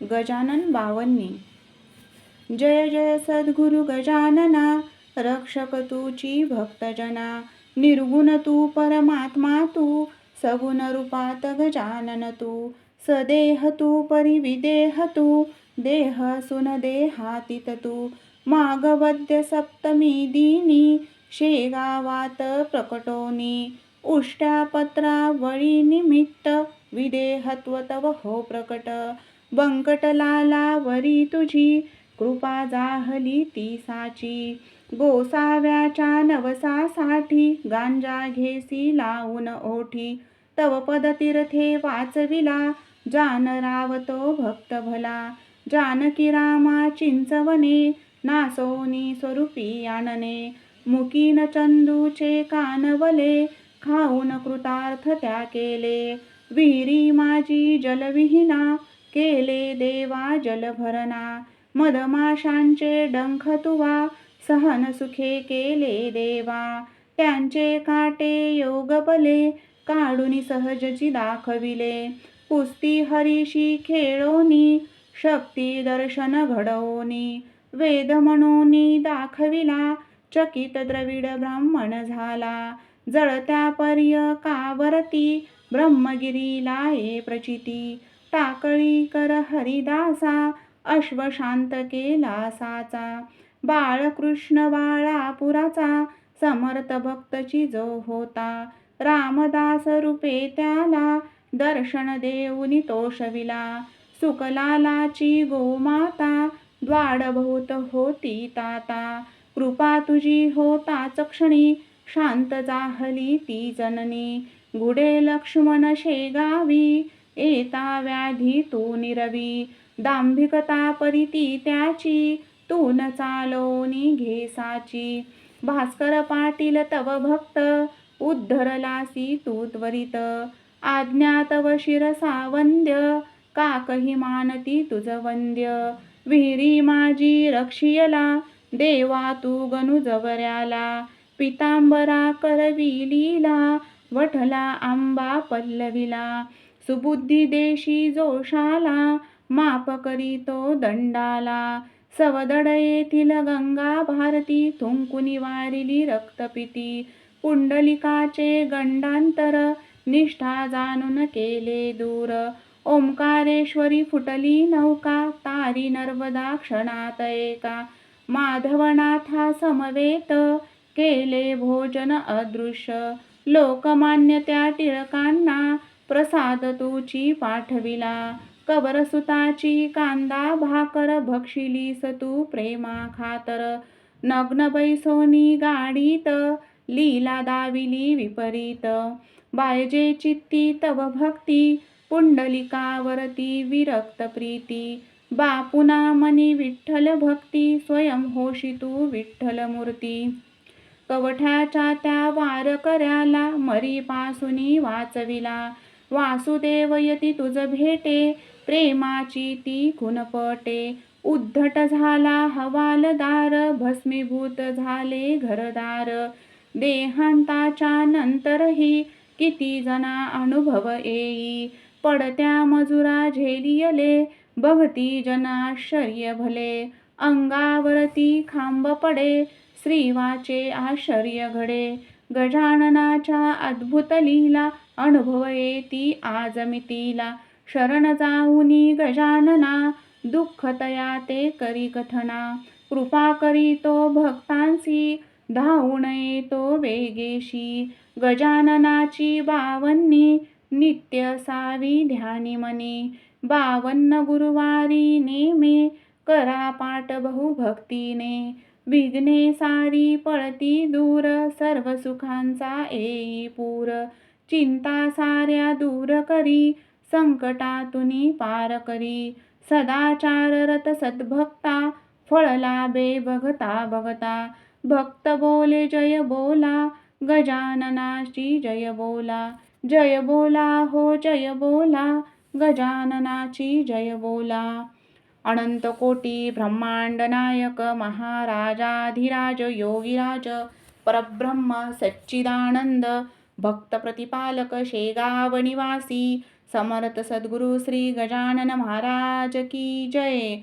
गजानन बावन्नी. जय जय सद्गुरु गजानना, रक्षक तूची भक्तजना. निर्गुण तू परमात्मा तू, सगुण रूपात गजानन तू. सदेह तू परिविदेह तू, देह सुन देहातीत तू. माघवद्य सप्तमी दिनी, शेगावात प्रकटोनी. उष्ट्यापत्रावळी निमित्त, विदेहत्व तव हो प्रकट. बंकटलालावरी तुझी, कृपा जाहली ती साची. गोसाव्याच्या नवसासाठी, गांजा घेसी लावून ओठी. तव पदतीर्थे वाचविला, जानराव तो भक्त भला. जानकी रामा चिंचवने, नासोनी स्वरूपी आणने. मुकीन चंदूचे कानवले, खाऊन कृतार्थ त्या केले. विहिरी माझी जलविहीना, केले देवा जलभरणा. मधमाशांचे डंख तुवा, सहन सुखे केले देवा. त्यांचे काटे योगबले, काढून सहजची दाखविले. कुस्ती हरीशी खेळोनी, शक्ती दर्शन घडवोनी. वेद म्हणूनी दाखविला, चकित द्रविड ब्राह्मण झाला. जळत्या पर्यकावरती, ब्रह्मगिरीला ये प्रचिती. टाकळी कर हरिदासा, अश्वशांत केला साचा. बाळकृष्ण बाळापुराचा, समर्थ भक्तची जो होता. रामदास रूपे त्याला, दर्शन देऊनी तोषविला. सुकलालाची गोमाता, द्वाडभोवत होती ताता. कृपा तुझी होताच क्षणी, शांत जाहली ती जननी. गुडे लक्ष्मण शेगावी, येता व्याधी तू निरवी. दांभिकता परिती त्याची, तू न चालवणी घेसाची. भास्कर पाटील तव भक्त, उद्धरलासी तू त्वरित. आज्ञा तव शिरसा वंद्य, काकही मानती तुझ वंद्य. विहिरी माझी रक्षियला, देवा तू गणू जवऱ्याला. पितांबरा करविलीला, वठला आंबा पल्लविला. सुबुद्धी देशी जोशाला, माफ करीतो दंडाला. सवदड येथील गंगा भारती, थुंकुनी वारिली रक्तपिती. पुंडलिकाचे गंडांतर, निष्ठा जाणून केले दूर. ओंकारेश्वरी फुटली नौका, तारी नर्मदा क्षणात एका. माधवनाथा समवेत, केले भोजन अदृश्य. लोकमान्य त्या टिळकांना, प्रसाद तुची पाठविला. कबरसुताची कांदा भाकर, भक्षिलीस तू प्रेमा खातर. नग्न बैसोनी गाडीत, लीला दाविली विपरीत. बायजे चित्ती तव भक्ती, पुंडलिकावरती विरक्त प्रीती. बापुना मनी विठ्ठल भक्ती, स्वयं होशी तू विठ्ठल मूर्ती. कवठ्याच्या त्या वारकऱ्याला, मरीपासूनी वाचविला. वासुदेव यती तुझ भेटे, प्रेमाची ती खुनपटे. उद्धट झाला हवालदार, भस्मीभूत झाले घरदार. देहांताच्या नंतरही, किती जना अनुभव येई. पडत्या मजुरा झेलियले, बघती जन आश्चर्य भले. अंगावरती खांब पडे, श्रीवाचे आश्चर्य घडे. गजाननाच्या अद्भुत लीला, अनुभव येती आज मितीला. शरण जाऊनी गजानना, दुःख तया ते करी कथना. कृपा करीतो भक्तांसी, धावून येतो वेगेशी. गजाननाची बावन्नी, नित्य सावी ध्यानी मनी. 52 गुरुवारी नेमे, करा पाठ बहुभक्तीने. विघ्ने सारी पळती दूर, सर्व सुखांचा येई पूर. चिंता साऱ्या दूर करी, संकटातुनी पार करी. सदाचार रत सद्भक्ता, फळ लाभे बघता बघता. भक्त बोले जय बोला, गजाननाची जय बोला. जय बोला हो जय बोला, गजाननाची जय बोला. अनंत कोटी ब्रह्मांड नायक, महाराजाधिराज योगीराज, परब्रह्म सच्चिदानंद, भक्त प्रतिपालक शेगाव निवासी, समर्थ सद्गुरु श्री गजानन महाराज की जय.